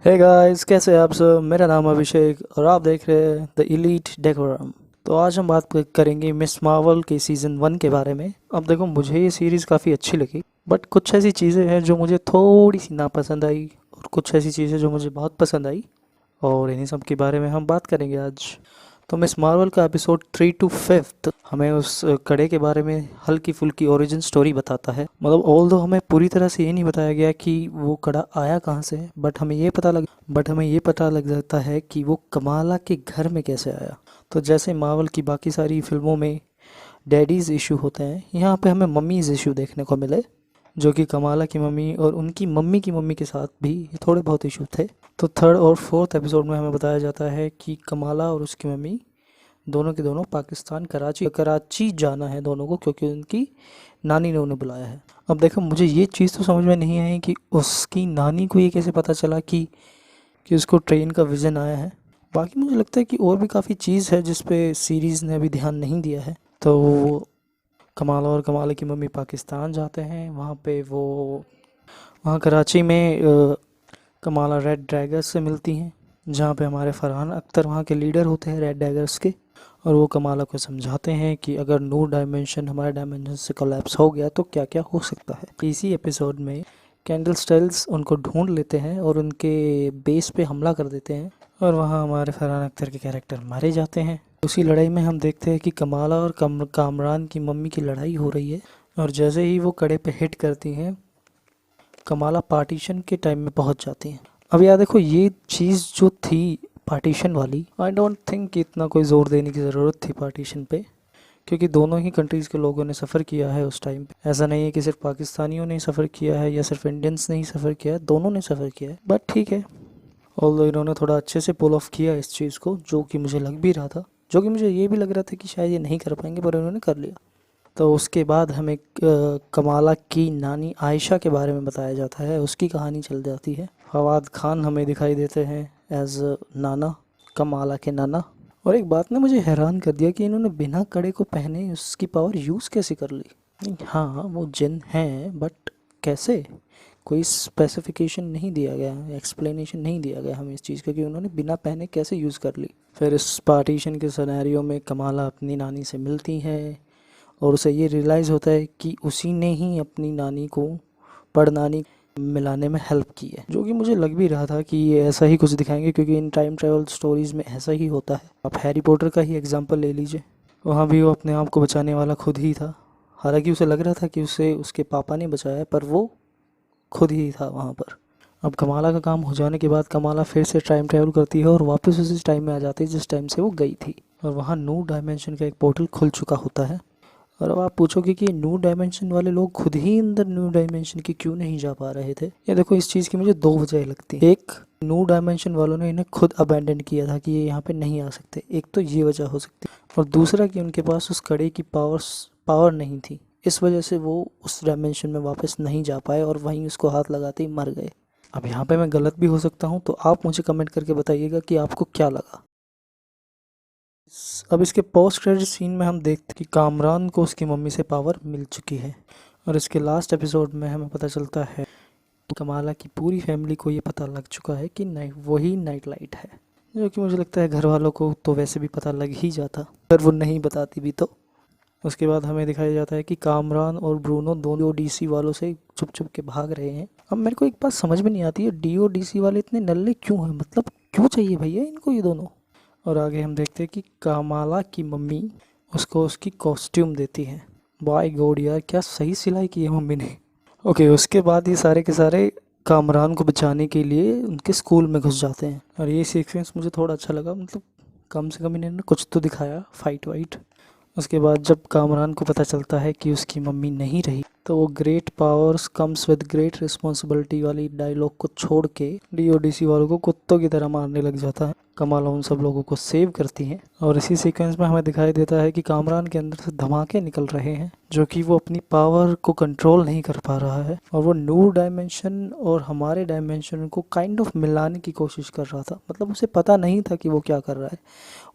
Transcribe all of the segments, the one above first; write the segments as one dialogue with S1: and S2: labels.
S1: Hey guys, कैसे हैं आप सब। मेरा नाम अभिषेक और आप देख रहे हैं द इलीट डेकोरम। तो आज हम बात करेंगे मिस मार्वल के सीज़न 1 के बारे में। अब देखो, मुझे ये सीरीज़ काफ़ी अच्छी लगी, बट कुछ ऐसी चीज़ें हैं जो मुझे थोड़ी सी नापसंद आई और कुछ ऐसी चीज़ें जो मुझे बहुत पसंद आई, और इन्हीं सब के बारे में हम बात करेंगे आज। तो मिस मार्वल का एपिसोड 3 to 5 हमें उस कड़े के बारे में हल्की फुल्की ओरिजिन स्टोरी बताता है। मतलब ऑल दो हमें पूरी तरह से ये नहीं बताया गया कि वो कड़ा आया कहाँ से, बट हमें ये पता लग जाता है कि वो कमाला के घर में कैसे आया। तो जैसे मार्वल की बाकी सारी फिल्मों में डैडीज़ इशू होते हैं, यहाँ पे हमें मम्मीज़ इशू देखने को मिले, जो कि कमाला की मम्मी और उनकी मम्मी की मम्मी के साथ भी थोड़े बहुत इशू थे। तो थर्ड और फोर्थ एपिसोड में हमें बताया जाता है कि कमाला और उसकी मम्मी दोनों के दोनों पाकिस्तान कराची जाना है दोनों को, क्योंकि उनकी नानी ने उन्हें बुलाया है। अब देखो, मुझे ये चीज़ तो समझ में नहीं आई कि उसकी नानी को ये कैसे पता चला कि उसको ट्रेन का विज़न आया है। बाकी मुझे लगता है कि और भी काफ़ी चीज़ है जिस पे सीरीज़ ने अभी ध्यान नहीं दिया है। तो कमाला और कमाला की मम्मी पाकिस्तान जाते हैं। वहाँ कराची में कमाला रेड ड्रैगर्स से मिलती हैं, जहाँ पे हमारे फरहान अख्तर वहाँ के लीडर होते हैं रेड ड्रैगर्स के। और वो कमाला को समझाते हैं कि अगर नूर डायमेंशन हमारे डायमेंशन से कोलैप्स हो गया तो क्या क्या हो सकता है। इसी एपिसोड में कैंडल स्टाइल्स उनको ढूंढ लेते हैं और उनके बेस पे हमला कर देते हैं, और वहाँ हमारे फरहान अख्तर के कैरेक्टर मारे जाते हैं। उसी लड़ाई में हम देखते हैं कि कमाला और कामरान की मम्मी की लड़ाई हो रही है, और जैसे ही वो कड़े पे हिट करती हैं, कमाला पार्टीशन के टाइम में पहुंच जाती हैं। अब यार देखो, ये चीज़ जो थी पार्टीशन वाली, आई डोंट थिंक कि इतना कोई ज़ोर देने की ज़रूरत थी पार्टीशन पे, क्योंकि दोनों ही कंट्रीज़ के लोगों ने सफ़र किया है उस टाइम पे। ऐसा नहीं है कि सिर्फ पाकिस्तानियों ने सफ़र किया है या सिर्फ इंडियंस ने ही सफ़र किया है, दोनों ने सफ़र किया है। बट ठीक है, ऑल्दो इन्होंने थोड़ा अच्छे से पुल ऑफ किया इस चीज़ को, जो कि मुझे लग भी रहा था, जो कि मुझे ये भी लग रहा था कि शायद ये नहीं कर पाएंगे, पर इन्होंने कर लिया। तो उसके बाद हमें कमाला की नानी आयशा के बारे में बताया जाता है, उसकी कहानी चल जाती है। फवाद खान हमें दिखाई देते हैं एज नाना, कमाला के नाना। और एक बात ने मुझे हैरान कर दिया कि इन्होंने बिना कड़े को पहने उसकी पावर यूज़ कैसे कर ली। नहीं, हाँ वो जिन हैं, बट कैसे? कोई स्पेसिफिकेशन नहीं दिया गया, एक्सप्लेनेशन नहीं दिया गया हमें इस चीज़ का कि उन्होंने बिना पहने कैसे यूज़ कर ली। फिर इस पार्टीशन के सिनेरियो में कमाला अपनी नानी से मिलती है और उसे ये रियलाइज़ होता है कि उसी ने ही अपनी नानी को पड़नानी मिलाने में हेल्प की है, जो कि मुझे लग भी रहा था कि ये ऐसा ही कुछ दिखाएंगे, क्योंकि इन टाइम ट्रैवल स्टोरीज़ में ऐसा ही होता है। आप हैरी पॉटर का ही एग्जांपल ले लीजिए, वहाँ भी वो अपने आप को बचाने वाला खुद ही था। हालांकि उसे लग रहा था कि उसे उसके पापा ने बचाया, पर वो खुद ही था वहाँ पर। अब कमाला का काम हो जाने के बाद कमाला फिर से टाइम ट्रैवल करती है और वापस उसी टाइम में आ जाती है जिस टाइम से वो गई थी, और वहाँ न्यू डायमेंशन का एक पोर्टल खुल चुका होता है। और अब आप पूछोगे कि न्यू डायमेंशन वाले लोग खुद ही अंदर न्यू डायमेंशन की क्यों नहीं जा पा रहे थे। ये देखो, इस चीज़ की मुझे दो वजह लगती है। एक, न्यू डायमेंशन वालों ने इन्हें खुद अबैंडन किया था कि ये यहाँ पे नहीं आ सकते, एक तो ये वजह हो सकती है। और दूसरा कि उनके पास उस कड़े की पावर नहीं थी, इस वजह से वो उस डायमेंशन में वापस नहीं जा पाए और वहीं उसको हाथ लगाते ही मर गए। अब यहाँ पे मैं गलत भी हो सकता हूँ, तो आप मुझे कमेंट करके बताइएगा कि आपको क्या लगा। अब इसके पोस्ट क्रेडिट सीन में हम देखते कि कामरान को उसकी मम्मी से पावर मिल चुकी है, और इसके लास्ट एपिसोड में हमें पता चलता है कि कमाला की पूरी फैमिली को ये पता लग चुका है कि वही नाइट लाइट है, जो कि मुझे लगता है घर वालों को तो वैसे भी पता लग ही जाता, अगर वो नहीं बताती भी तो। उसके बाद हमें दिखाया जाता है कि कामरान और ब्रूनो दोनों डीसी वालों से छुप छुप के भाग रहे हैं। अब मेरे को एक बात समझ में नहीं आती है, डीओ डीसी वाले इतने नल्ले क्यों हैं, मतलब क्यों चाहिए भैया इनको ये दोनों। और आगे हम देखते हैं कि कमाला की मम्मी उसको उसकी कॉस्ट्यूम देती है। बाय गॉड यार, क्या सही सिलाई की है मम्मी ने। ओके, उसके बाद ये सारे के सारे कामरान को बचाने के लिए उनके स्कूल में घुस जाते हैं, और ये सीक्वेंस मुझे थोड़ा अच्छा लगा। मतलब कम से कम इन्होंने कुछ तो दिखाया, फाइट वाइट। उसके बाद जब कामरान को पता चलता है कि उसकी मम्मी नहीं रही, तो वो great powers comes with great responsibility वाली डायलॉग को छोड़ के डीओडीसी वालों को कुत्तों की तरह मारने लग जाता है। कमाला उन सब लोगों को सेव करती हैं, और इसी सीक्वेंस में हमें दिखाई देता है कि कामरान के अंदर से धमाके निकल रहे हैं, जो कि वो अपनी पावर को कंट्रोल नहीं कर पा रहा है, और वो न्यू डायमेंशन और हमारे डायमेंशन को काइंड ऑफ मिलाने की कोशिश कर रहा था। मतलब उसे पता नहीं था कि वो क्या कर रहा है,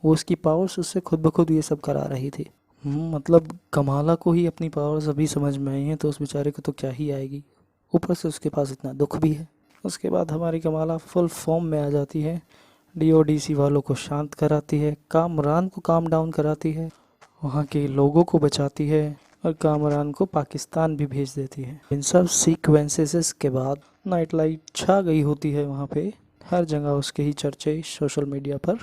S1: वो उसकी पावर्स उससे खुद ब खुद ये सब करा रही थी। मतलब कमाला को ही अपनी पावर्स अभी समझ में आई हैं, तो उस बेचारे को तो क्या ही आएगी, ऊपर से उसके पास इतना दुख भी है। उसके बाद हमारी कमाला फुल फॉर्म में आ जाती है, DODC वालों को शांत कराती है, कामरान को काम डाउन कराती है, वहाँ के लोगों को बचाती है और कामरान को पाकिस्तान भी भेज देती है। इन सब सीक्वेंसेस के बाद नाइट लाइफ छा गई होती है वहाँ पे, हर जगह उसके ही चर्चे सोशल मीडिया पर।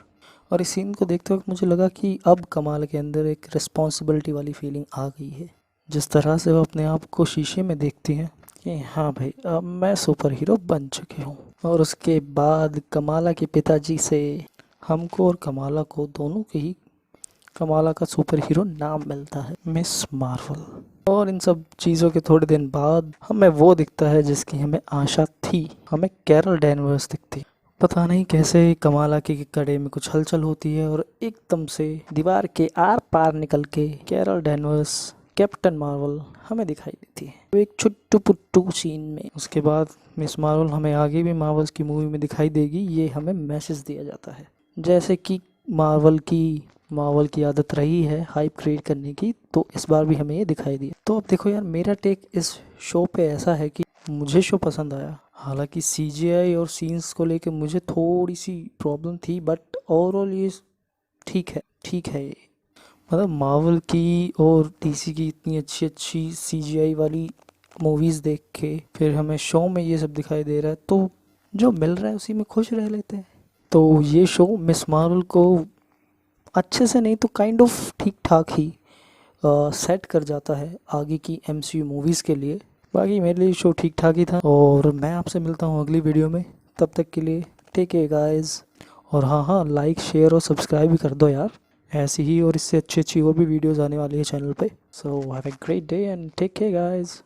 S1: और इस सीन को देखते वक्त मुझे लगा कि अब कमाल के अंदर एक रिस्पॉन्सिबिलिटी वाली फीलिंग आ गई है। जिस तरह से वो अपने आप को शीशे में देखती हैं कि हाँ भाई अब मैं सुपर हीरो बन चुकी हूँ। और उसके बाद कमाला के पिताजी से हमको और कमाला को दोनों के ही कमाला का सुपर हीरो नाम मिलता है, मिस मार्वल। और इन सब चीज़ों के थोड़े दिन बाद हमें वो दिखता है जिसकी हमें आशा थी, हमें कैरल डैनवर्स दिखती। पता नहीं कैसे कमाला के कड़े में कुछ हलचल होती है और एकदम से दीवार के आर पार निकल के कैरल डैनवर्स कैप्टन मार्वल हमें दिखाई देती है, तो एक छुट्टू पुट्टू सीन में। उसके बाद मिस मार्वल हमें आगे भी मार्वल्स की मूवी में दिखाई देगी, ये हमें मैसेज दिया जाता है। जैसे कि मार्वल की आदत रही है हाइप क्रिएट करने की, तो इस बार भी हमें ये दिखाई दिया। तो अब देखो यार, मेरा टेक इस शो पे ऐसा है कि मुझे शो पसंद आया। हालांकि CGI और सीन्स को लेके मुझे थोड़ी सी प्रॉब्लम थी, बट ओवरऑल ये ठीक है ये। मतलब मार्वल की और DC की इतनी अच्छी CGI वाली मूवीज़ देख के फिर हमें शो में ये सब दिखाई दे रहा है, तो जो मिल रहा है उसी में खुश रह लेते हैं। तो ये शो मिस मार्वल को अच्छे से नहीं तो काइंड ऑफ ठीक ठाक ही सेट कर जाता है आगे की MCU मूवीज़ के लिए। बाकी मेरे लिए शो ठीक ठाक ही था और मैं आपसे मिलता हूँ अगली वीडियो में। तब तक के लिए टेक केयर गाइस। और हाँ, लाइक शेयर और सब्सक्राइब भी कर दो यार, ऐसी ही और इससे अच्छी और भी वीडियोज़ आने वाली है चैनल पे। So have a great day and take care guys.